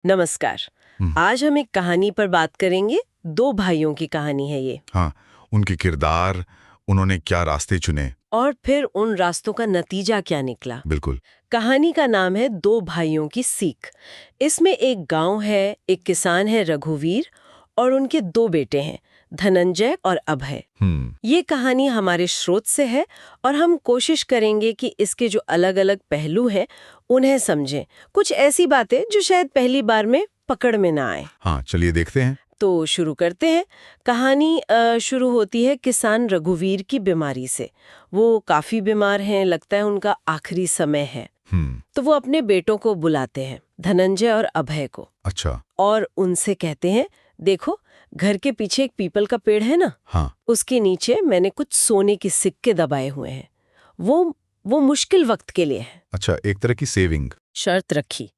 नमस्कार। आज हम एक कहानी पर बात करेंगे। दो भाइयों की कहानी है ये। हाँ, उनके किरदार, उन्होंने क्या रास्ते चुने। और फिर उन रास्तों का नतीजा क्या निकला। बिल्कुल। कहानी का नाम है दो भाइयों की सीख। इसमें एक गांव है, एक किसान है रघुवीर, और उनके दो बेटे हैं, धनंजय और अभय। ये कहानी हमारे स्रोत से है और हम कोशिश करेंगे कि इसके जो अलग अलग पहलू हैं उन्हें समझें। कुछ ऐसी बातें जो शायद पहली बार में पकड़ में ना आए। हाँ, चलिए देखते हैं। तो शुरू करते हैं। कहानी शुरू होती है किसान रघुवीर की बीमारी से। वो काफी बीमार हैं, लगता है उनका आखिरी समय है। तो वो अपने बेटों को बुलाते हैं, धनंजय और अभय को। अच्छा। और उनसे कहते हैं, देखो घर के पीछे एक पीपल का पेड़ है ना, हाँ। उसके नीचे मैंने कुछ सोने के सिक्के दबाए हुए हैं। वो मुश्किल वक्त के लिए है। अच्छा, एक तरह की सेविंग। शर्त रखी,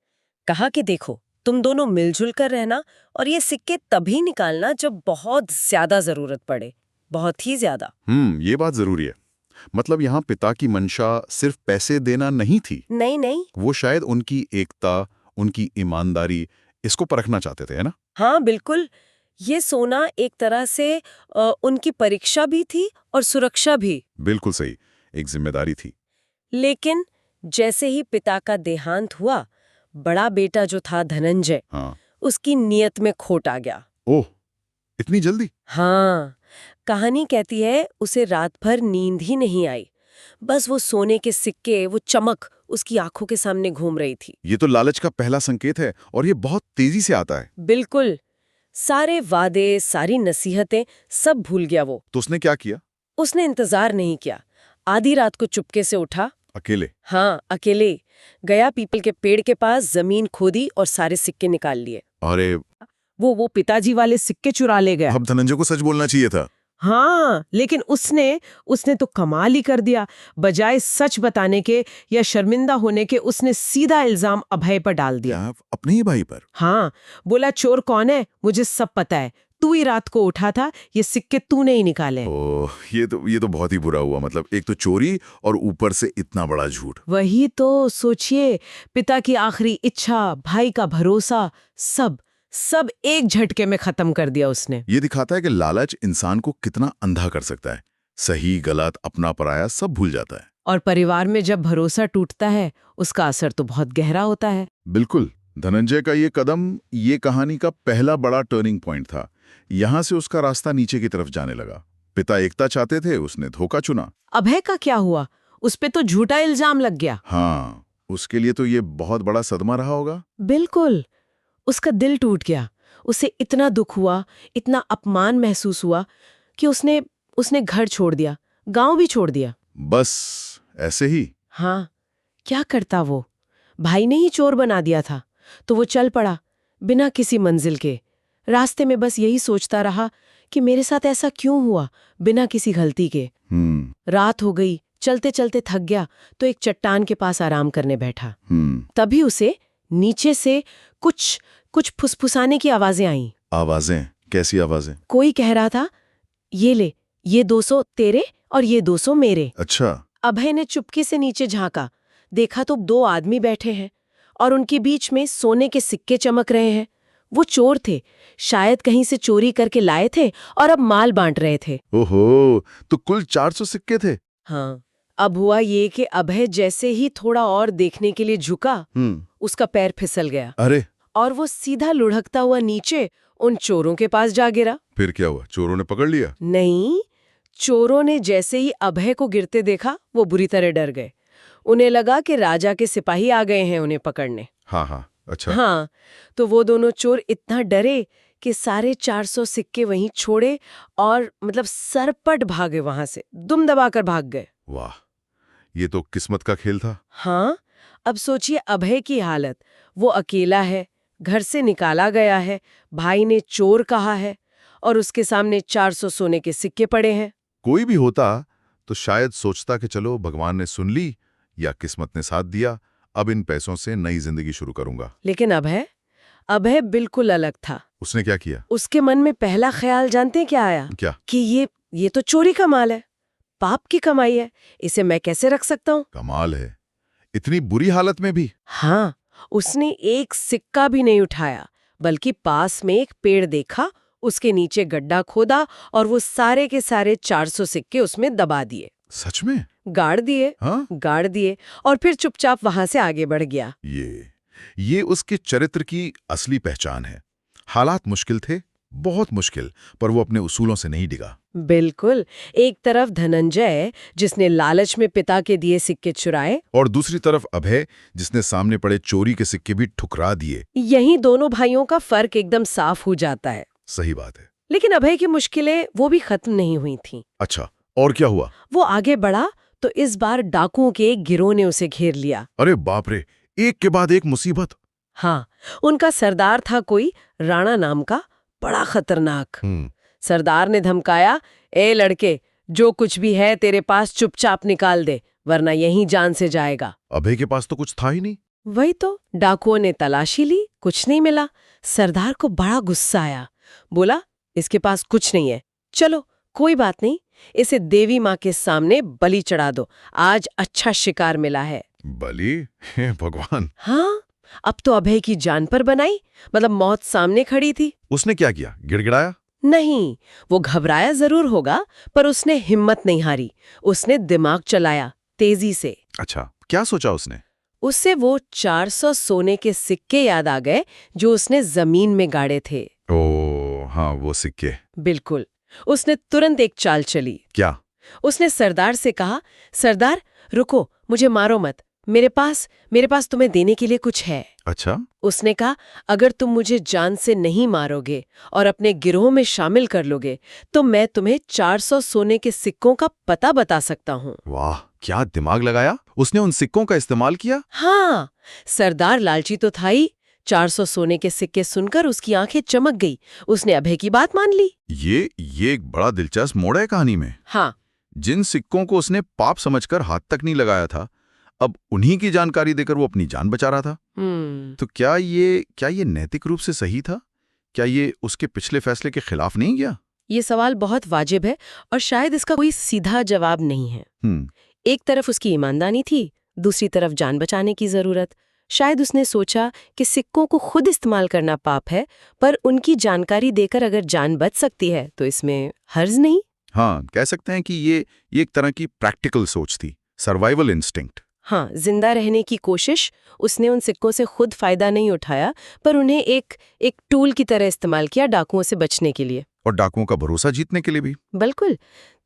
कहा कि देखो तुम दोनों मिलजुल कर रहना और ये सिक्के तभी निकालना जब बहुत ज्यादा जरूरत पड़े, बहुत ही ज्यादा। ये बात जरूरी है। मतलब यहाँ पिता की मंशा सिर्फ पैसे देना नहीं थी। नहीं नहीं। वो शायद उनकी एकता, उनकी ईमानदारी, इसको परखना चाहते थे, है ना? हाँ बिल्कुल। ये सोना एक तरह से उनकी परीक्षा भी थी और सुरक्षा भी। बिल्कुल सही, एक जिम्मेदारी थी। लेकिन जैसे ही पिता का देहांत हुआ, बड़ा बेटा जो था धनंजय, हाँ। उसकी नीयत में खोट आ गया। ओह, इतनी जल्दी? हाँ, कहानी कहती है उसे रात भर नींद ही नहीं आई। बस वो सोने के सिक्के, वो चमक उसकी आंखों के सामने घूम रही थी। ये तो लालच का पहला संकेत है और ये बहुत तेजी से आता है। बिल्कुल। सारे वादे, सारी नसीहतें, सब भूल गया वो। तो उसने क्या किया? उसने इंतजार नहीं किया। आधी रात को चुपके से उठा। अकेले? हाँ, अकेले गया, पीपल के पेड़ के पास जमीन खोदी और सारे सिक्के निकाल लिए। अरे, वो पिताजी वाले सिक्के चुरा ले गया। अब धनंजय को सच बोलना चाहिए था। हाँ, लेकिन उसने तो कमाल ही कर दिया। बजाय सच बताने के या शर्मिंदा होने के, उसने सीधा इल्जाम अभय पर डाल दिया। क्या? अपने ही भाई पर? हाँ, बोला चोर कौन है, मुझे सब पता है। तू ही रात को उठा था, ये सिक्के तूने ही निकाले। ओह, ये तो बहुत ही बुरा हुआ। मतलब एक तो चोरी और ऊपर से इतना बड़ा झूठ। वही तो सोचिए, पिता की आखिरी इच्छा, भाई का भरोसा, सब एक झटके में खत्म कर दिया उसने। ये दिखाता है कि लालच इंसान को कितना अंधा कर सकता है। सही गलत, अपना पराया सब भूल जाता है। और परिवार में जब भरोसा टूटता है, उसका असर तो बहुत गहरा होता है। बिल्कुल। धनंजय का ये कदम, ये कहानी का पहला बड़ा टर्निंग पॉइंट था। यहाँ से उसका रास्ता नीचे की तरफ जाने लगा। पिता एकता चाहते थे, उसने धोखा चुना। अभय का क्या हुआ? उस पे तो झूठा इल्जाम लग गया। हाँ, उसके लिए तो ये बहुत बड़ा सदमा रहा होगा। बिल्कुल। उसका दिल टूट गया। उसे इतना दुख हुआ, इतना अपमान महसूस हुआ कि उसने घर छोड़ दिया, गांव भी छोड़ दिया। बस ऐसे ही? हाँ, क्या करता वो? भाई ने ही चोर बना दिया था, तो वो चल पड़ा बिना किसी मंजिल के। रास्ते में बस यही सोचता रहा कि मेरे साथ ऐसा क्यों हुआ, बिना किसी गलती के। रात हो गई, चलते चलते थक गया तो एक चट्टान के पास आराम करने बैठा। तभी उसे नीचे से कुछ फुसफुसाने की आवाजें आईं। आवाजें? कैसी आवाजें? कोई कह रहा था, ये ले, ये 200 तेरे और ये 200 मेरे। अच्छा। अभय ने चुपके से नीचे झांका, देखा तो दो आदमी बैठे हैं और उनके बीच में सोने के सिक्के चमक रहे हैं। वो चोर थे, शायद कहीं से चोरी करके लाए थे और अब माल बांट रहे थे। ओहो, तो कुल 400 सिक्के थे? हाँ। अब हुआ ये कि अभय जैसे ही थोड़ा और देखने के लिए झुका, उसका पैर फिसल गया। अरे! और वो सीधा लुढ़कता हुआ नीचे उन चोरों के पास जा गिरा। फिर क्या हुआ? चोरों ने पकड़ लिया? नहीं, चोरों ने जैसे ही अभय को गिरते देखा, वो बुरी तरह डर गए। उन्हें लगा कि राजा के सिपाही आ गए हैं उन्हें पकड़ने। हाँ, अच्छा। हाँ, तो वो दोनों चोर इतना डरे कि सारे 400 सिक्के वहीं छोड़े और मतलब सरपट भागे, वहां से दुम दबाकर भाग गए। वाह, ये तो किस्मत का खेल था। हाँ, अब सोचिए अभय की हालत। वो अकेला है, घर से निकाला गया है, भाई ने चोर कहा है और उसके सामने 400 सोने के सिक्के पड़े हैं। कोई भी होता तो शायद सोचता कि चलो भगवान ने सुन ली या किस्मत ने साथ दिया, अब इन पैसों से नई जिंदगी शुरू करूंगा। लेकिन अभय बिल्कुल अलग था। उसने क्या किया? उसके मन में पहला ख्याल जानते हैं क्या आया? क्या? कि ये तो चोरी का माल है, पाप की कमाई है, इसे मैं कैसे रख सकता हूँ? कमाल है, इतनी बुरी हालत में भी। हाँ, उसने एक सिक्का भी नहीं उठाया, बल्कि पास में एक पेड़ देखा, उसके नीचे गड्ढा खोदा और वो सारे के सारे 400 सिक्के उसमें दबा दिए। सच में? गाड़ दिए। हाँ? गाड़ दिए और फिर चुपचाप वहां से आगे बढ़ गया। ये उसके चरित्र की असली पहचान है। हालात मुश्किल थे, बहुत मुश्किल, पर वो अपने उसूलों से नहीं डिगा। बिल्कुल। एक तरफ धनंजय, जिसने लालच में पिता के दिए सिक्के चुराए, और दूसरी तरफ अभय, जिसने सामने पड़े चोरी के सिक्के भी ठुकरा दिए। यही दोनों भाइयों का फर्क एकदम साफ हो जाता है। सही बात है। लेकिन अभय की मुश्किलें वो भी खत्म नहीं हुई थीं। अच्छा, और क्या हुआ? वो आगे बढ़ा तो इस बार डाकुओं के एक गिरोह ने उसे घेर लिया। अरे बाप रे, एक के बाद एक मुसीबत। हाँ, उनका सरदार था कोई राणा नाम का, बड़ा खतरनाक। सरदार ने धमकाया, ए लड़के, जो कुछ भी है तेरे पास चुपचाप निकाल दे, वरना यहीं जान से जाएगा। अभय के पास तो कुछ था ही नहीं। वही तो, डाकुओं ने तलाशी ली, कुछ नहीं मिला। सरदार को बड़ा गुस्सा आया, बोला इसके पास कुछ नहीं है, चलो कोई बात नहीं, इसे देवी माँ के सामने बलि चढ़ा दो, आज अच्छा शिकार मिला है। बलि? हे भगवान! हाँ, अब तो अभय की जान पर बनाई, मतलब मौत सामने खड़ी थी। उसने क्या किया? गिड़गिड़ाया? नहीं, वो घबराया जरूर होगा, पर उसने हिम्मत नहीं हारी। उसने दिमाग चलाया तेजी से। अच्छा, क्या सोचा उसने? उससे वो 400 सोने के सिक्के याद आ गए जो उसने जमीन में गाड़े थे। ओ हाँ, वो सिक्के। बिल्कुल। उसने तुरंत एक चाल चली। क्या? उसने सरदार से कहा, सरदार रुको, मुझे मारो मत, मेरे पास तुम्हें देने के लिए कुछ है। अच्छा? उसने कहा, अगर तुम मुझे जान से नहीं मारोगे और अपने गिरोह में शामिल कर लोगे तो मैं तुम्हें 400 सोने के सिक्कों का पता बता सकता हूँ। वाह, क्या दिमाग लगाया! उसने उन सिक्कों का इस्तेमाल किया? हाँ, सरदार लालची तो था ही। 400 सोने के सिक्के सुनकर उसकी आंखें चमक गई। उसने अभय की बात मान ली। ये एक बड़ा दिलचस्प मोड़ है कहानी में। हाँ, जिन सिक्कों को उसने पाप समझकर हाथ तक नहीं लगाया था, अब उन्हीं की जानकारी देकर वो अपनी जान बचा रहा था। तो क्या ये नैतिक रूप से सही था? क्या ये उसके पिछले फैसले के खिलाफ नहीं गया? ये सवाल बहुत वाजिब है और शायद इसका कोई सीधा जवाब नहीं है। एक तरफ उसकी ईमानदारी थी, दूसरी तरफ जान बचाने की जरूरत। शायद उसने सोचा कि सिक्कों को खुद इस्तेमाल करना पाप है, पर उनकी जानकारी देकर अगर जान बच सकती है तो इसमें हर्ज नहीं। हाँ, कह सकते हैं कि ये एक तरह की प्रैक्टिकल सोच थी, सर्वाइवल इंस्टिंक्ट। हाँ, जिंदा रहने की कोशिश। उसने उन सिक्कों से खुद फायदा नहीं उठाया, पर उन्हें एक टूल की तरह इस्तेमाल किया डाकुओं से बचने के लिए। और डाकुओं का भरोसा जीतने के लिए भी। बिल्कुल।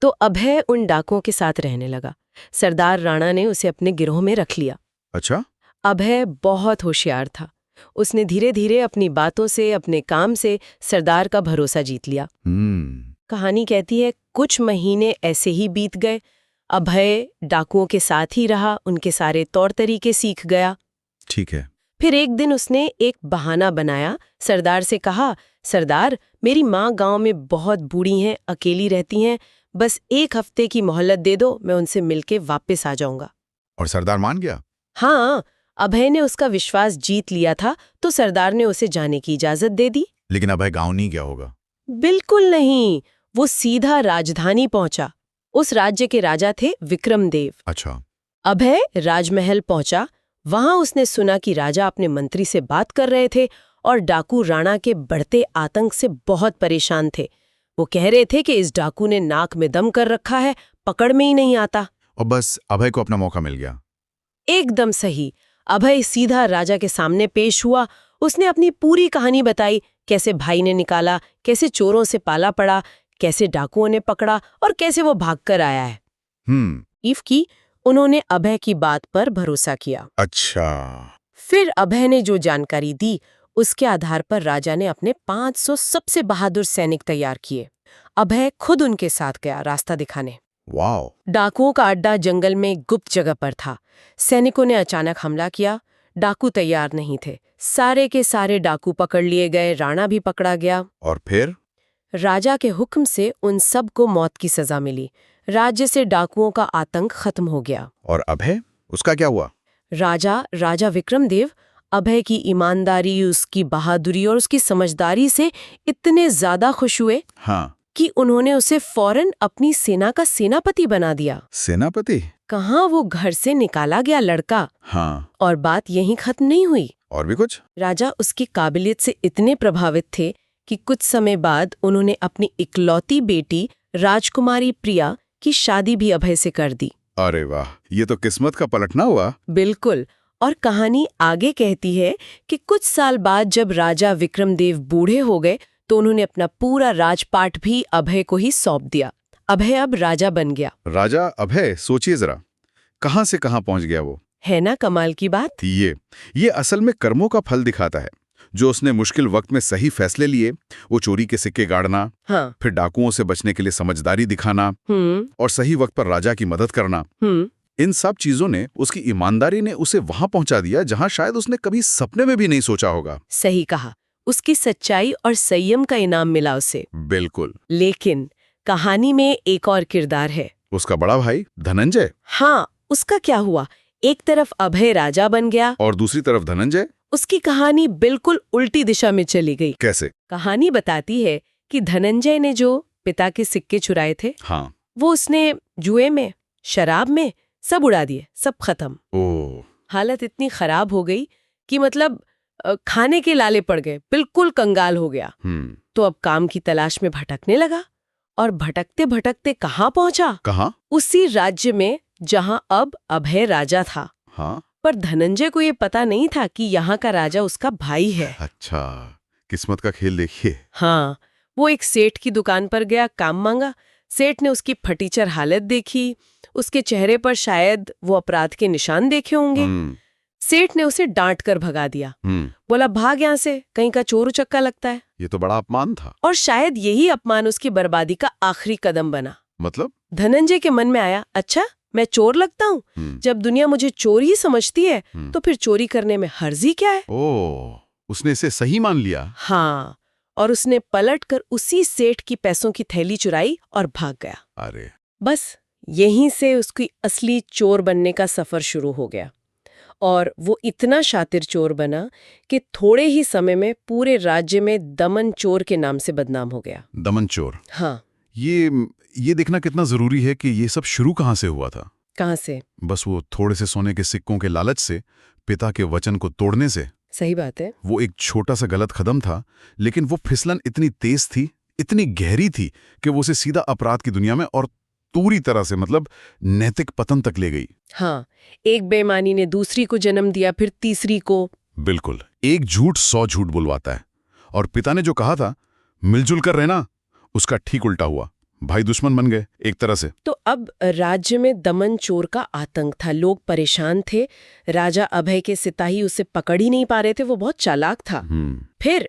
तो अभय उन डाकुओं के साथ रहने लगा। सरदार राणा ने उसे अपने गिरोह में रख लिया। अच्छा? अभय बहुत होशियार था। उसने धीरे धीरे अपनी बातों से, अपने काम से सरदार का भरोसा जीत लिया। कहानी कहती है, कुछ महीने ऐसे ही बीत गए। अभय डाकुओं के साथ ही रहा, उनके सारे तौर तरीके सीख गया। ठीक है। फिर एक दिन उसने एक बहाना बनाया। सरदार से कहा, सरदार, मेरी माँ गांव में बहुत बूढ़ी हैं, अकेली रहती हैं, बस 1 हफ्ते की मोहलत दे दो, मैं उनसे मिलके वापस आ जाऊंगा। और सरदार मान गया? हाँ, अभय ने उसका विश्वास जीत लिया था, तो सरदार ने उसे जाने की इजाजत दे दी। लेकिन अभय गांव नहीं गया होगा? बिल्कुल नहीं, वो सीधा राजधानी पहुंचा। उस राज्य के राजा थे विक्रमदेव। अच्छा। अभय राजमहल पहुंचा। वहां उसने सुना कि राजा अपने मंत्री से बात कर रहे थे और डाकू राणा के बढ़ते आतंक से बहुत परेशान थे। वो कह रहे थे कि इस डाकू ने नाक में दम कर रखा है, पकड़ में ही नहीं आता। और बस अभय को अपना मौका मिल गया। एकदम सही। अभय सीधा राजा के सामने पेश हुआ। उसने अपनी पूरी कहानी बताई, कैसे भाई ने निकाला, कैसे चोरों से पाला पड़ा, कैसे डाकुओं ने पकड़ा और कैसे वो भागकर आया है। ईफ की उन्होंने अभय की बात पर भरोसा किया। अच्छा। फिर अभय ने जो जानकारी दी, उसके आधार पर राजा ने अपने 500 सबसे बहादुर सैनिक तैयार किए। अभय खुद उनके साथ गया रास्ता दिखाने। वाओ। डाकुओं का अड्डा जंगल में गुप्त जगह पर था। सैनिकों ने अचानक हमला किया। डाकू तैयार नहीं थे। सारे के सारे डाकू पकड़ लिए गए, राणा भी पकड़ा गया। और फिर? राजा के हुक्म से उन सब को मौत की सजा मिली। राज्य से डाकुओं का आतंक खत्म हो गया। और अभय, उसका क्या हुआ? राजा विक्रमदेव अभय की ईमानदारी, उसकी बहादुरी और उसकी समझदारी से इतने ज्यादा खुश हुए हाँ, कि उन्होंने उसे फौरन अपनी सेना का सेनापति बना दिया। सेनापति? कहाँ वो घर से निकाला गया लड़का। हाँ, और बात यहीं खत्म नहीं हुई। और भी कुछ? राजा उसकी काबिलियत से इतने प्रभावित थे कि कुछ समय बाद उन्होंने अपनी इकलौती बेटी राजकुमारी प्रिया की शादी भी अभय से कर दी। अरे वाह, ये तो किस्मत का पलटना हुआ। बिल्कुल। और कहानी आगे कहती है कि कुछ साल बाद जब राजा विक्रमदेव बूढ़े हो गए तो उन्होंने अपना पूरा राजपाट भी अभय को ही सौंप दिया। अभय अब राजा बन गया। राजा अभय, सोचिए जरा, कहां से कहां पहुंच गया वो। है ना कमाल की बात। ये असल में कर्मों का फल दिखाता है। जो उसने मुश्किल वक्त में सही फैसले लिए, वो चोरी के सिक्के गाड़ना, हाँ। फिर डाकुओं से बचने के लिए समझदारी दिखाना और सही वक्त पर राजा की मदद करना, इन सब चीजों ने, उसकी ईमानदारी ने उसे वहां पहुंचा दिया जहां शायद उसने कभी सपने में भी नहीं सोचा होगा। सही कहा। उसकी सच्चाई और संयम का इनाम मिला उसे। बिल्कुल। लेकिन कहानी में एक और किरदार है। उसका बड़ा भाई धनंजय। हाँ, उसका क्या हुआ? एक तरफ अभय राजा बन गया और दूसरी तरफ धनंजय। उसकी कहानी बिल्कुल उल्टी दिशा में चली गई। कैसे? कहानी बताती है कि धनंजय ने जो पिता के सिक्के चुराए थे, हाँ, वो उसने जुए में, शराब में सब उड़ा दिए, सब खत्म। ओह। हालत इतनी खराब हो गई कि मतलब खाने के लाले पड़ गए, बिल्कुल कंगाल हो गया। तो अब काम की तलाश में भटकने लगा और भटकते भटकते कहाँ पहुंचा? कहाँ? उसी राज्य में जहां अब अभय राजा था। हाँ। पर धनंजय को ये पता नहीं था कि यहाँ का राजा उसका भाई है। अच्छा, किस्मत का खेल देखिए। हाँ, वो एक सेठ की दुकान पर गया, काम मांगा। सेठ ने उसकी फटीचर हालत देखी, उसके चेहरे पर शायद वो अपराध के निशान देखे होंगे। सेठ ने उसे डांट कर भगा दिया। बोला, भाग यहाँ से, कहीं का चोर उचक्का लगता है। ये तो बड़ा अपमान था। और शायद यही अपमान उसकी बर्बादी का आखिरी कदम बना। मतलब? धनंजय के मन में आया, अच्छा मैं चोर लगता हूँ? जब दुनिया मुझे चोर ही समझती है तो फिर चोरी करने में हर्जी क्या है? ओह, उसने इसे सही मान लिया। हाँ, और उसने पलटकर उसी सेठ की पैसों की थैली चुराई और भाग गया। अरे, बस यहीं से उसकी असली चोर बनने का सफर शुरू हो गया। और वो इतना शातिर चोर बना कि थोड़े ही समय में पूरे राज्य में दमन चोर के नाम से बदनाम हो गया। दमन चोर। हाँ। ये देखना कितना जरूरी है कि ये सब शुरू कहाँ से हुआ था। कहाँ से? बस वो थोड़े से सोने के सिक्कों के लालच से, पिता के वचन को तोड़ने से। सही बात है। वो एक छोटा सा गलत कदम था, लेकिन वो फिसलन इतनी तेज थी, इतनी गहरी थी कि वो उसे सीधा अपराध की दुनिया में और पूरी तरह से मतलब नैतिक पतन तक ले गई। हाँ, एक बेईमानी ने दूसरी को जन्म दिया, फिर तीसरी को। बिल्कुल। एक झूठ 100 झूठ बुलवाता है। और पिता ने जो कहा था मिलजुल कर रहना, उसका ठीक उल्टा हुआ। भाई दुश्मन बन गए एक तरह से। तो अब राज्य में दमन चोर का आतंक था, लोग परेशान थे। राजा अभय के सिपाही उसे पकड़ ही नहीं पा रहे थे, वो बहुत चालाक था। फिर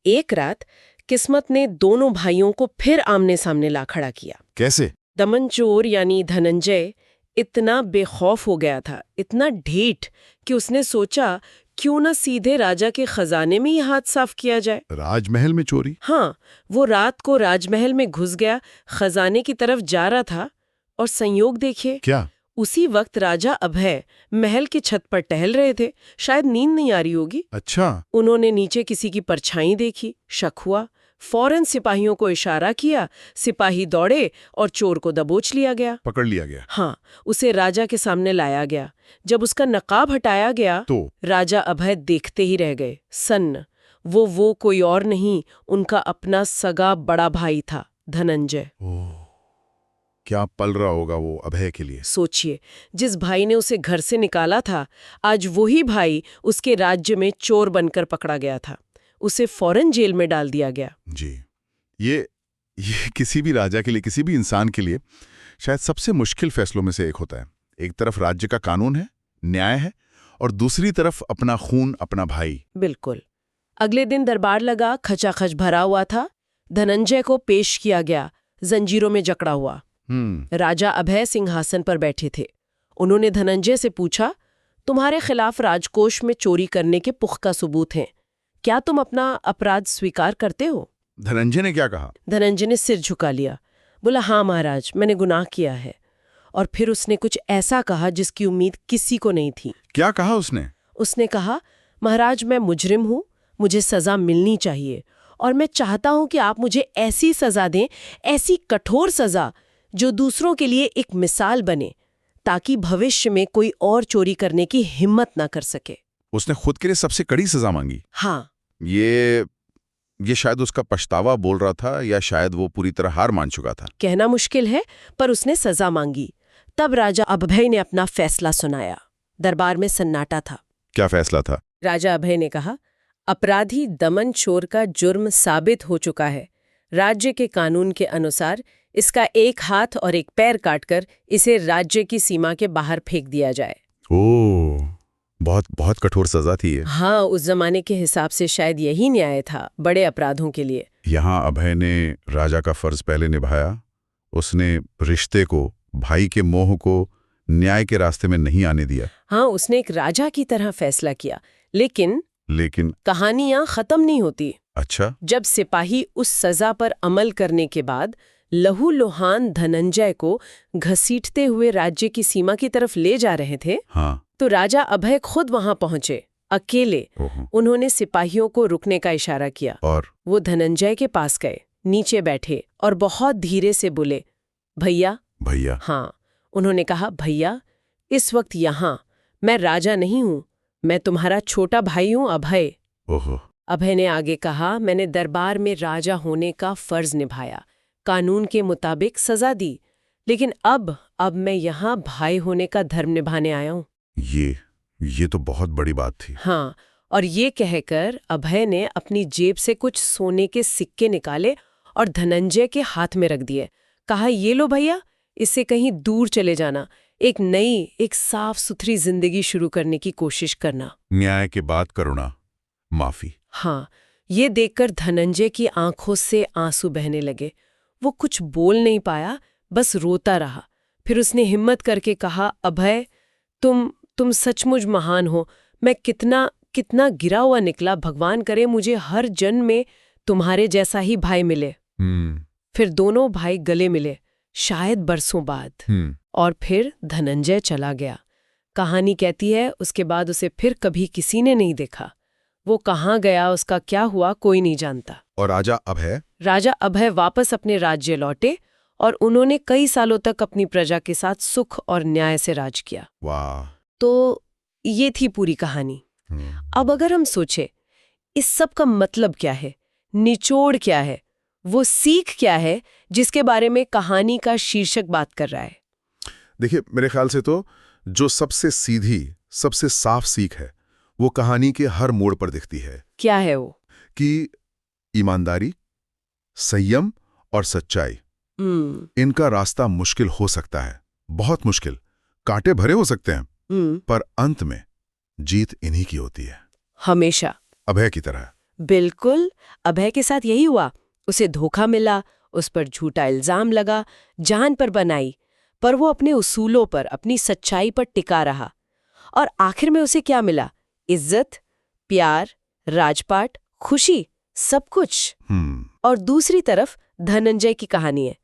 एक रात किस्मत ने दोनों भाइयों को फिर आमने सामने ला खड़ा किया। कैसे? दमन चोर यानी धनंजय इतना बेखौफ हो गया था, इतना ढीठ, कि उसने सोचा क्यों न सीधे राजा के खजाने में ही हाथ साफ किया जाए। राजमहल में चोरी? हाँ, वो रात को राजमहल में घुस गया, खजाने की तरफ जा रहा था और संयोग देखिए। क्या? उसी वक्त राजा अभय महल की छत पर टहल रहे थे। शायद नींद नहीं आ रही होगी। अच्छा। उन्होंने नीचे किसी की परछाई देखी, शक हुआ, फौरन सिपाहियों को इशारा किया। सिपाही दौड़े और चोर को दबोच लिया गया, पकड़ लिया गया। हाँ, उसे राजा के सामने लाया गया। जब उसका नकाब हटाया गया तो राजा अभय देखते ही रह गए, सन्न। वो कोई और नहीं, उनका अपना सगा बड़ा भाई था, धनंजय। क्या पल रहा होगा वो अभय के लिए। सोचिए, जिस भाई ने उसे घर से निकाला था, आज वही भाई उसके राज्य में चोर बनकर पकड़ा गया था। उसे फौरन जेल में डाल दिया गया। जी, ये किसी भी राजा के लिए, किसी भी इंसान के लिए शायद सबसे मुश्किल फैसलों में से एक होता है। एक तरफ राज्य का कानून है, न्याय है, और दूसरी तरफ अपना खून, अपना भाई। बिल्कुल। अगले दिन दरबार लगा, खचाखच भरा हुआ था। धनंजय को पेश किया गया, जंजीरों में जकड़ा हुआ। राजा अभय सिंहासन पर बैठे थे। उन्होंने धनंजय से पूछा, तुम्हारे खिलाफ राजकोष में चोरी करने के पुख्ता सबूत हैं, क्या तुम अपना अपराध स्वीकार करते हो? धनंजय ने क्या कहा? धनंजय ने सिर झुका लिया, बोला, हाँ महाराज, मैंने गुनाह किया है। और फिर उसने कुछ ऐसा कहा जिसकी उम्मीद किसी को नहीं थी। क्या कहा उसने? उसने कहा, महाराज, मैं मुजरिम हूँ, मुझे सजा मिलनी चाहिए, और मैं चाहता हूँ कि आप मुझे ऐसी सजा दें, ऐसी कठोर सजा जो दूसरों के लिए एक मिसाल बने, ताकि भविष्य में कोई और चोरी करने की हिम्मत ना कर सके। उसने खुद के लिए सबसे कड़ी सजा मांगी। हाँ, ये शायद उसका पछतावा बोल रहा था, या शायद वो पूरी तरह हार मान चुका था। कहना मुश्किल है, पर उसने सजा मांगी। तब राजा अभय ने अपना फैसला सुनाया। दरबार में सन्नाटा था। क्या फैसला था? राजा अभय ने कहा, अपराधी दमन चोर का जुर्म साबित हो चुका है। राज्य के कानून के अनुसार इसका एक हाथ और एक पैर काटकर इसे राज्य की सीमा के बाहर फेंक दिया जाए। ओह, बहुत बहुत कठोर सजा थी ये। हाँ, उस जमाने के हिसाब से शायद यही न्याय था बड़े अपराधों के लिए। यहाँ अभय ने राजा का फर्ज पहले निभाया। उसने रिश्ते को, भाई के मोह को न्याय के रास्ते में नहीं आने दिया। हाँ, उसने एक राजा की तरह फैसला किया। लेकिन कहानियां खत्म नहीं होती। अच्छा। जब सिपाही उस सजा पर अमल करने के बाद लहूलुहान धनंजय को घसीटते हुए राज्य की सीमा की तरफ ले जा रहे थे, हाँ। तो राजा अभय खुद वहां पहुंचे, अकेले। उन्होंने सिपाहियों को रुकने का इशारा किया और वो धनंजय के पास गए, नीचे बैठे और बहुत धीरे से बोले, भैया। भैया? हाँ, उन्होंने कहा, भैया, इस वक्त यहाँ मैं राजा नहीं हूँ, मैं तुम्हारा छोटा भाई हूँ, अभय। ओहो। अभय ने आगे कहा, मैंने दरबार में राजा होने का फर्ज निभाया, कानून के मुताबिक सजा दी, लेकिन अब मैं यहाँ भाई होने का धर्म निभाने आया हूँ। ये तो बहुत बड़ी बात थी। हाँ, और ये कहकर अभय ने अपनी जेब से कुछ सोने के सिक्के निकाले और धनंजय के हाथ में रख दिए। कहा, ये लो भैया, इससे कहीं दूर चले जाना, एक नई, एक साफ सुथरी जिंदगी शुरू करने की कोशिश करना। न्याय के बाद करुणा, माफी। हाँ, ये देखकर धनंजय की आंखों से आंसू बहने लगे। वो कुछ बोल नहीं पाया, बस रोता रहा। फिर उसने हिम्मत करके कहा, अभय, तुम सचमुच महान हो। मैं कितना गिरा हुआ निकला, भगवान करे मुझे हर जन्म में तुम्हारे जैसा ही भाई मिले। फिर दोनों भाई गले मिले, शायद बरसों बाद। और फिर धनंजय चला गया। कहानी कहती है उसके बाद उसे फिर कभी किसी ने नहीं देखा। वो कहाँ गया, उसका क्या हुआ, कोई नहीं जानता। और राजा अभय वापस अपने राज्य लौटे और उन्होंने कई सालों तक अपनी प्रजा के साथ सुख और न्याय से राज किया। वाह। तो ये थी पूरी कहानी। अब अगर हम सोचें, इस सब का मतलब क्या है, निचोड़ क्या है, वो सीख क्या है जिसके बारे में कहानी का शीर्षक बात कर रहा है? देखिए, मेरे ख्याल से तो जो सबसे सीधी, सबसे साफ सीख है, वो कहानी के हर मोड़ पर दिखती है। क्या है वो? कि ईमानदारी, संयम और सच्चाई, इनका रास्ता मुश्किल हो सकता है, बहुत मुश्किल, कांटे भरे हो सकते हैं, पर अंत में जीत इन्हीं की होती है, हमेशा। अभय की तरह। बिल्कुल, अभय के साथ यही हुआ। उसे धोखा मिला, उस पर झूठा इल्जाम लगा, जान पर बनाई, पर वो अपने उसूलों पर, अपनी सच्चाई पर टिका रहा। और आखिर में उसे क्या मिला? इज्जत, प्यार, राजपाट, खुशी, सब कुछ। और दूसरी तरफ धनंजय की कहानी है।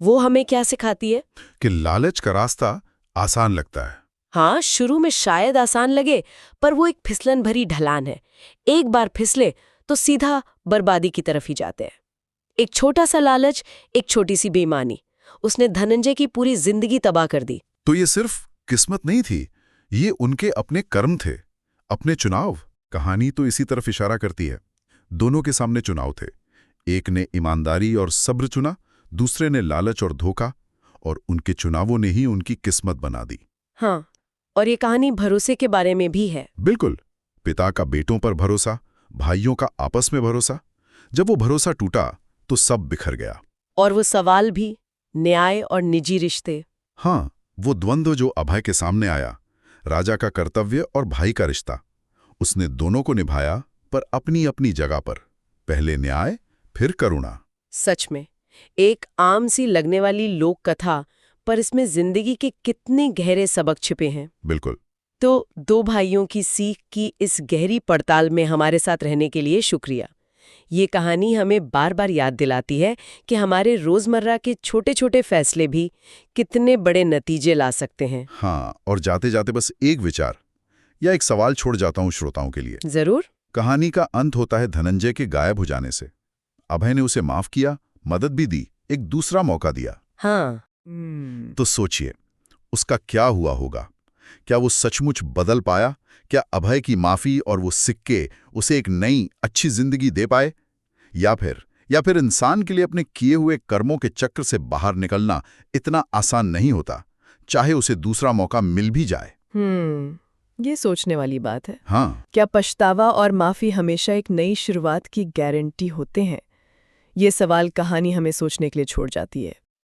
वो हमें क्या सिखाती है? कि लालच का रास्ता आसान लगता है। हाँ, शुरू में शायद आसान लगे, पर वो एक फिसलन भरी ढलान है। एक बार फिसले तो सीधा बर्बादी की तरफ ही जाते हैं। एक छोटा सा लालच, एक छोटी सी बेईमानी, उसने धनंजय की पूरी जिंदगी तबाह कर दी। तो ये सिर्फ किस्मत नहीं थी, ये उनके अपने कर्म थे, अपने चुनाव। कहानी तो इसी तरफ इशारा करती है। दोनों के सामने चुनाव थे। एक ने ईमानदारी और सब्र चुना, दूसरे ने लालच और धोखा, और उनके चुनावों ने ही उनकी किस्मत बना दी। हाँ, और ये कहानी भरोसे के बारे में भी है। बिल्कुल, पिता का बेटों पर भरोसा, भाइयों का आपस में भरोसा। जब वो भरोसा टूटा तो सब बिखर गया। और वो सवाल भी, न्याय और निजी रिश्ते। हाँ, वो द्वंद्व जो अभय के सामने आया, राजा का कर्तव्य और भाई का रिश्ता, उसने दोनों को निभाया, पर अपनी अपनी जगह पर। पहले न्याय, फिर करुणा। सच में एक आम सी लगने वाली लोक कथा, पर इसमें जिंदगी के कितने गहरे सबक छिपे हैं। बिल्कुल। तो दो भाइयों की सीख की इस गहरी पड़ताल में हमारे साथ रहने के लिए शुक्रिया। ये कहानी हमें बार बार याद दिलाती है कि हमारे रोजमर्रा के छोटे छोटे फैसले भी कितने बड़े नतीजे ला सकते हैं। हाँ, और जाते जाते बस एक विचार या एक सवाल छोड़ जाता हूं श्रोताओं के लिए। जरूर। कहानी का अंत होता है धनंजय के गायब हो जाने से। अभय ने उसे माफ किया, मदद भी दी, एक दूसरा मौका दिया। हाँ। तो सोचिए, उसका क्या हुआ होगा? क्या वो सचमुच बदल पाया? क्या अभय की माफी और वो सिक्के उसे एक नई अच्छी जिंदगी दे पाए? या फिर इंसान के लिए अपने किए हुए कर्मों के चक्र से बाहर निकलना इतना आसान नहीं होता, चाहे उसे दूसरा मौका मिल भी जाए। ये सोचने वाली बात है। हाँ, क्या पछतावा और माफी हमेशा एक नई शुरुआत की गारंटी होते हैं? ये सवाल कहानी हमें सोचने के लिए छोड़ जाती है।